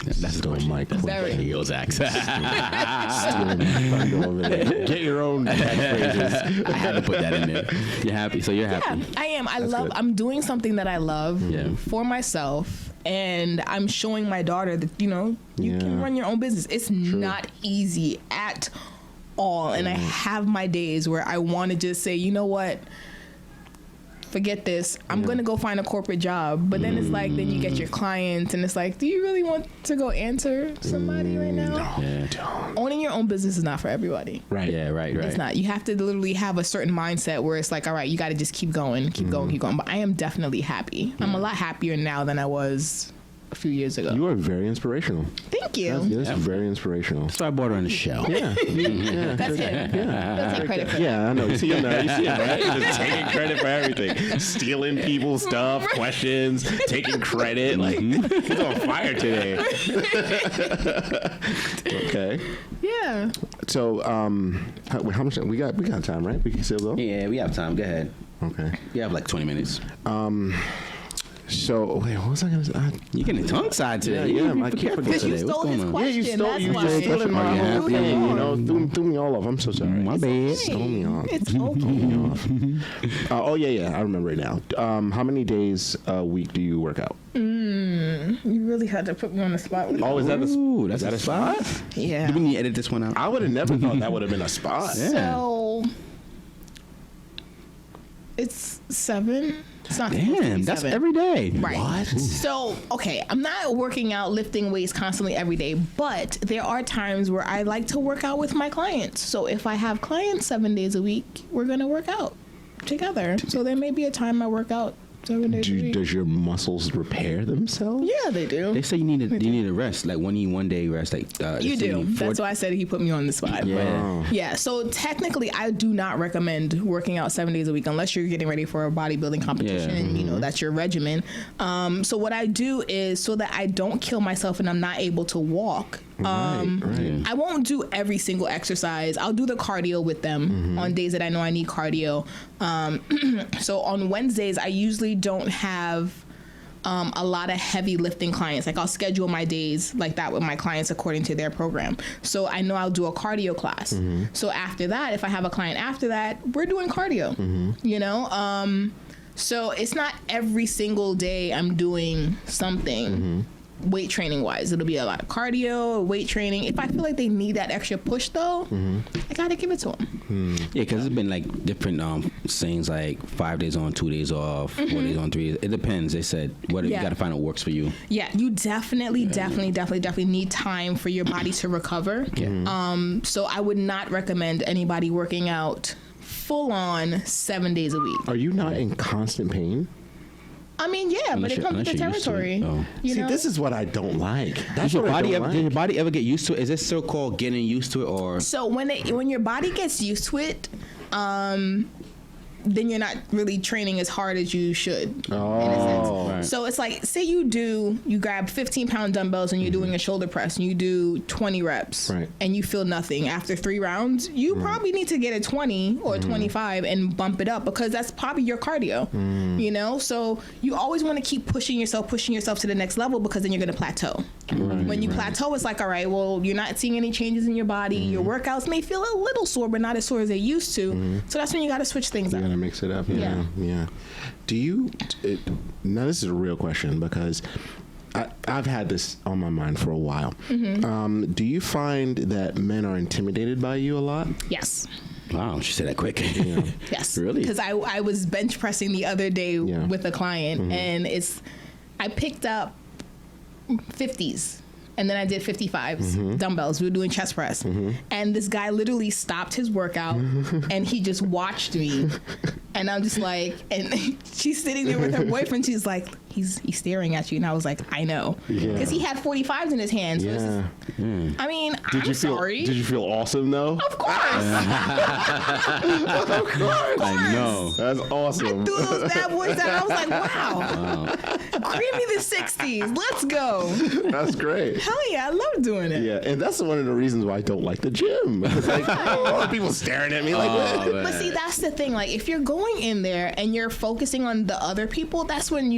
That's the mic. Very. Heels axe. Get your own catchphrases. I had to put that in there. You're happy, so you're happy. Yeah, I am. Good. I'm doing something that I love Yeah. for myself, and I'm showing my daughter that you can run your own business. It's not easy at all, and I have my days where I want to just say, you know what, forget this. I'm going to go find a corporate job. But then it's like, then you get your clients and it's like, do you really want to go answer somebody right now? No, Yeah. don't. Owning your own business is not for everybody. Right. Yeah, right. It's not. You have to literally have a certain mindset where it's like, all right, you got to just keep going. But I am definitely happy. I'm a lot happier now than I was a few years ago. You are very inspirational. Thank you. That's very inspirational. So I bought her on the show. Yeah. That's it. Don't take credit for that. Yeah, I know. You see him there. You see him, right? Just taking credit for everything. Stealing people's stuff, questions, taking credit. Like, he's on fire today. Okay. Yeah. So, how much? We got time, right? We can still go? Yeah, we have time. Go ahead. Okay. We have like 20 minutes. So, wait, what was I going to say? You're getting tongue side today. Yeah, You I keep careful forgetting. You today. What's stole going his on? question. You That's why. just stole my Yeah, whole yeah. thing. You know, threw me off. I'm so sorry. My bad. Stole me off. It's okay. Oh yeah, I remember it now. How many days a week do you work out? You really had to put me on the spot with Oh, is that Ooh, that's a spot? Yeah. Do we need to edit this one out? I would have never thought that would have been a spot. Yeah. So it's 7. It's not supposed to be Damn, that's 7. every day. Right. What? So, okay, I'm not working out, lifting weights constantly every day, but there are times where I like to work out with my clients. So if I have clients 7 days a week, we're going to work out together. So there may be a time I work out 7 days a week. Does your muscles repair themselves? Yeah, they do. They say you need a rest, like 1 day rest. Like You do. That's why I said he put me on the spot. Yeah. But yeah. So technically, I do not recommend working out 7 days a week unless you're getting ready for a bodybuilding competition. Yeah. And, that's your regimen. So what I do is so that I don't kill myself and I'm not able to walk. Right. I won't do every single exercise. I'll do the cardio with them on days that I know I need cardio. So on Wednesdays, I usually don't have a lot of heavy lifting clients. Like I'll schedule my days like that with my clients according to their program. So I know I'll do a cardio class. So after that, if I have a client after that, we're doing cardio, so it's not every single day I'm doing something weight training wise. It'll be a lot of cardio, weight training. If I feel like they need that extra push though, I gotta give it to them. Yeah, because it's been like different sayings, like 5 days on, 2 days off, 4 days on, 3 days. It depends. They said you got to find what works for you. Yeah, you definitely need time for your body to recover. So I would not recommend anybody working out full on 7 days a week. Are you not in constant pain? I mean, yeah, but it comes with the territory. See, this is what I don't like. That's Does your what I body don't did your like. body ever get used to it? Is it still called getting used to it, or? So when your body gets used to it, then you're not really training as hard as you should. In a sense. Right. So it's like, say you grab 15-pound dumbbells and you're doing a shoulder press and you do 20 reps and you feel nothing. After 3 rounds, you probably need to get a 20 or 25 and bump it up because that's probably your cardio, So you always want to keep pushing yourself to the next level because then you're going to plateau. When you plateau, it's like, all right, well, you're not seeing any changes in your body. Your workouts may feel a little sore, but not as sore as they used to. So that's when you got to switch things up. You gotta mix it up. Yeah. Do you? Now this is a real question because I've had this on my mind for a while. Do you find that men are intimidated by you a lot? Yes. Wow, she said that quick. Yes. Really? Because I was bench pressing the other day with a client, and I picked up 50s. And then I did 55s, dumbbells. We were doing chest press. And this guy literally stopped his workout and he just watched me. And I'm just like, and she's sitting there with her boyfriend. She's like, he's staring at you. And I was like, I know. Because he had 45s in his hands. So I mean, I'm sorry. Did you feel awesome though? Of course. Of course. I know. That's awesome. I threw those bad boys out. I was like, wow. Creamy the 60s. Let's go. That's great. Hell yeah, I love doing it. Yeah, and that's one of the reasons why I don't like the gym. It's like, all the people staring at me like, But see, that's the thing. Like, if you're going in there and you're focusing on the other people, that's when,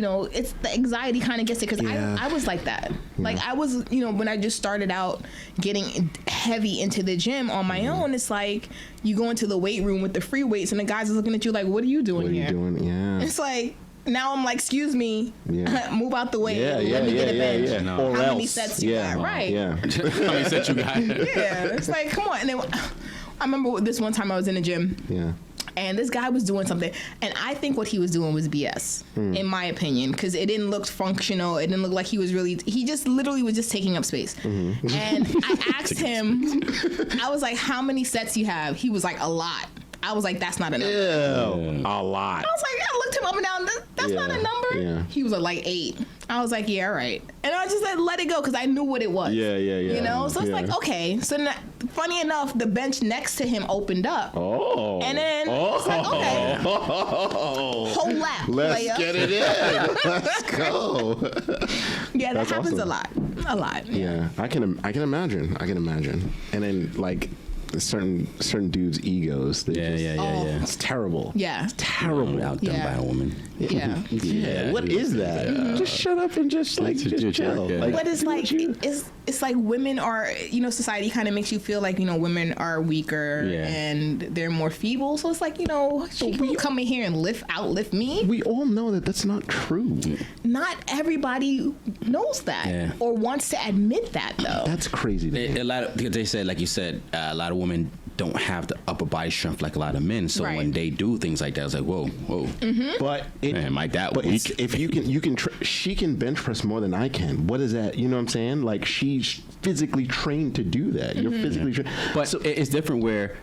it's the anxiety kind of gets it, because I was like that. Like I was, when I just started out getting heavy into the gym on my own, it's like you go into the weight room with the free weights and the guys are looking at you like, what are you doing here? Yeah. It's like, now I'm like, excuse me, move out the way. Yeah, let me get a bench. No. Or how many sets you got? Right. Yeah. How many sets you got? Yeah. It's like, come on. And then I remember this one time I was in the gym. Yeah. And this guy was doing something, and I think what he was doing was BS, in my opinion, because it didn't look functional. It didn't look like he was really. He just literally was just taking up space. And I asked him, I was like, "How many sets you have?" He was like, "A lot." I was like, "That's not a number." A lot. I was like, I looked him up and down. That's not a number. Yeah. He was like 8. I was like, yeah, all right. And I just let it go because I knew what it was. Yeah. You know, so it's like, okay. So funny enough, the bench next to him opened up. Oh. And then it's like, okay. Whole lap. Let's layup. get it in. Let's go. Yeah, that That's happens awesome. a lot. Yeah, I can imagine. And then like certain dudes' egos. It's terrible. Yeah. It's terrible. Outdone by a woman. Yeah. Yeah. What is that? Just shut up and just chill. Yeah. Like, But it's like it's like women are, society kind of makes you feel like, women are weaker and they're more feeble. So it's like, she can come in here and outlift me. we all know that that's not true. Not everybody knows that or wants to admit that, though. That's crazy. To me. A lot of, because they said, like you said, a lot of women don't have the upper body strength like a lot of men. So when they do things like that, it's like, whoa. But Man, my dad But weak. if you can, she can bench press more than I can. What is that? You know what I'm saying? Like she's physically trained to do that. You're physically trained. But it's different where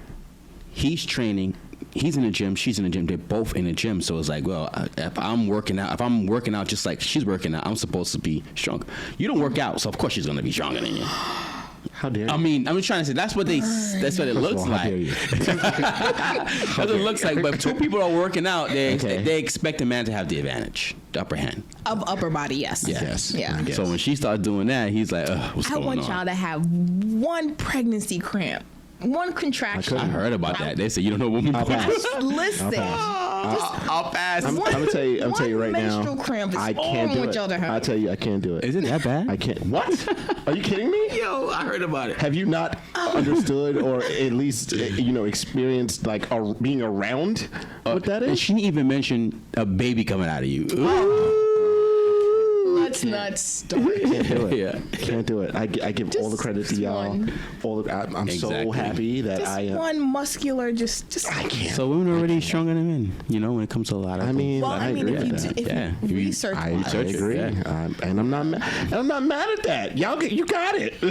he's training. He's in the gym. She's in the gym. They're both in the gym. So it's like, well, if I'm working out just like she's working out, I'm supposed to be strong. You don't work out, so of course she's gonna be stronger than you. How dare you? I mean, I'm just trying to say that's what it looks all, how like. dare you? That's what it looks like. But if two people are working out, they expect a man to have the advantage, the upper hand. Of upper body, yes. Yes. Yeah. So when she started doing that, he's like, what's I going on? want y'all to have one pregnancy cramp, one contraction. I heard about that. They said you don't know women. I'll pass. Listen. I'll pass. I'm gonna tell you right now. Menstrual cramp is I all can't I do want it. y'all to have. I tell you, I can't do it. Is it that bad? I can't. What? Are you kidding me? Yo, I heard about it. Have you not understood or at least experienced like being around what that And is? she even mentioned a baby coming out of you. Let's not start. Can't do it. Yeah. Can't do it. I give all the credit to y'all. one. I'm so Exactly. happy that Just I. one muscular, just. I can't. So women are already stronger than men, when it comes to a lot of I mean, Well, I I mean, agree if you with that. do, if Yeah. you If you- research, I Research it, agree, yeah. and I'm not mad at that. You got it.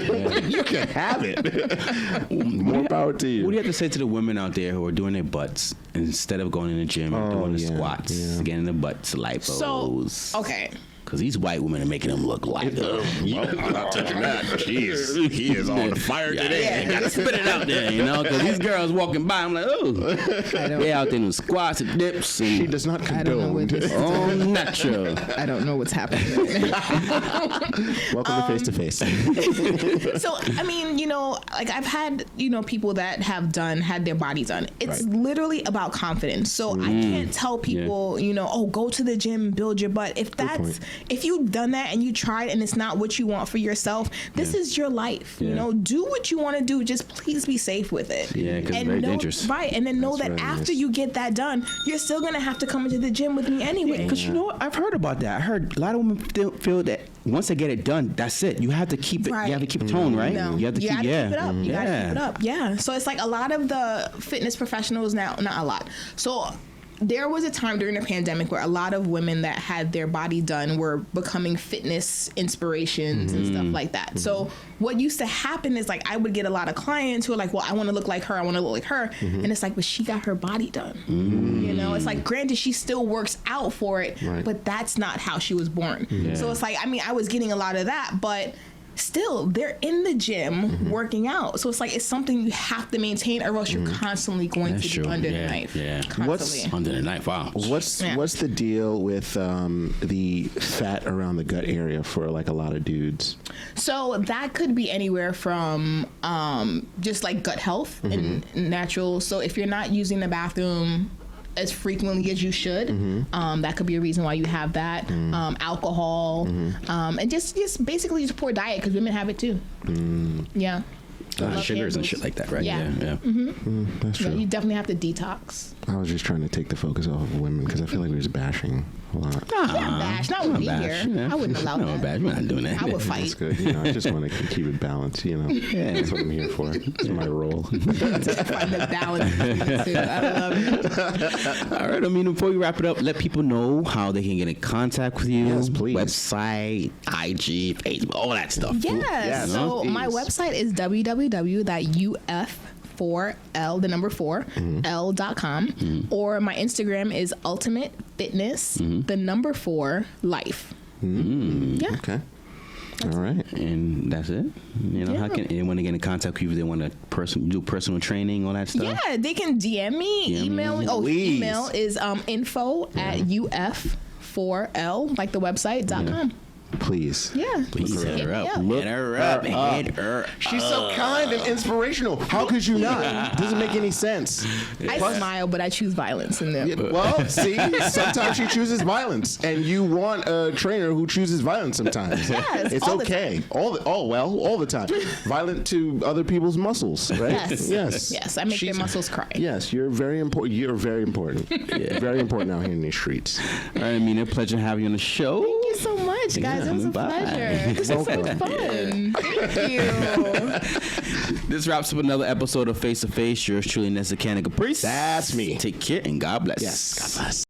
You can have it. More power to you. What do you have to say to the women out there who are doing their butts instead of going in the gym and doing the squats, getting the butts, lipos? So, okay. Because these white women are making them look like, I'm not touching that. Jeez, he is on fire today. gotta spit it out there, Because these girls walking by, I'm like, oh, they out there doing squats and dips. And She does not I don't know condone. what this is. oh, natural. I don't know what's happening. Welcome to Face. So, I mean, like I've had, people that have had their body done. It's literally about confidence. So I can't tell people, go to the gym, build your butt. If you've done that and you tried and it's not what you want for yourself, this is your life. Do what you want to do. Just please be safe with it. Yeah, because it's very dangerous. Right. And then know that after you get that done, you're still going to have to come into the gym with me anyway. Because you know what? I've heard about that. I heard a lot of women feel that once they get it done, that's it. You have to keep it. Right. You have to keep tone, right? No, You have to keep keep it up. You yeah. gotta keep it up. Yeah. So it's like a lot of the fitness professionals now, not a lot. So there was a time during the pandemic where a lot of women that had their body done were becoming fitness inspirations and stuff like that. So what used to happen is like I would get a lot of clients who are like, well, I want to look like her. I want to look like her. And it's like, but she got her body done. It's like, granted, she still works out for it, but that's not how she was born. So it's like, I mean, I was getting a lot of that, but still they're in the gym working out. So it's like it's something you have to maintain or else you're constantly going to be under the knife. Yeah. Constantly. Under the knife? Wow. What's the deal with the fat around the gut area for like a lot of dudes? So that could be anywhere from just like gut health and natural. So if you're not using the bathroom as frequently as you should. That could be a reason why you have that. Alcohol, and just basically just poor diet, because women have it too. Yeah. Sugars and shit like that, right? Yeah. That's true. Yeah, you definitely have to detox. I was just trying to take the focus off of women because I feel like we was bashing a lot. Yeah, bash. Not with me here. Yeah. I wouldn't allow No, that. bash. We're not doing that. I would That's fight. good. I just want to keep it balanced. That's what I'm here for. It's my role. Find the balance between the two. I love it. All right, Amina, before we wrap it up, let people know how they can get in contact with you. Yes, please. Website, IG, Facebook, all that stuff. Yeah. So my please. website is www.uf4l.com, or my Instagram is ultimate fitness 4 life. Yeah. Okay. All right. And that's it. How can anyone get in contact with you if they want to do personal training, all that stuff? Yeah, they can DM me, email me. Please. Email is info@uf4l, like the website.com. Please. Yeah. Please hit her up. Look Hit her up. Hit her up. She's so kind and inspirational. How could you not? Doesn't make any sense. I smile, but I choose violence in them. Well, see, sometimes she chooses violence, and you want a trainer who chooses violence sometimes. Yes, It's all the okay. All the time. Violent to other people's muscles, right? Yes. Yes, I make their muscles cry. Yes, you're very important. You're very important. Very important out here in these streets. All right, Amina, pleasure having you on the show. Thank you so much, guys. It was a Bye. pleasure. This was so fun. Thank you. This wraps up another episode of Face to Face. Yours truly, Nessa Caprice. That's me. Take care and God bless. Yes. God bless.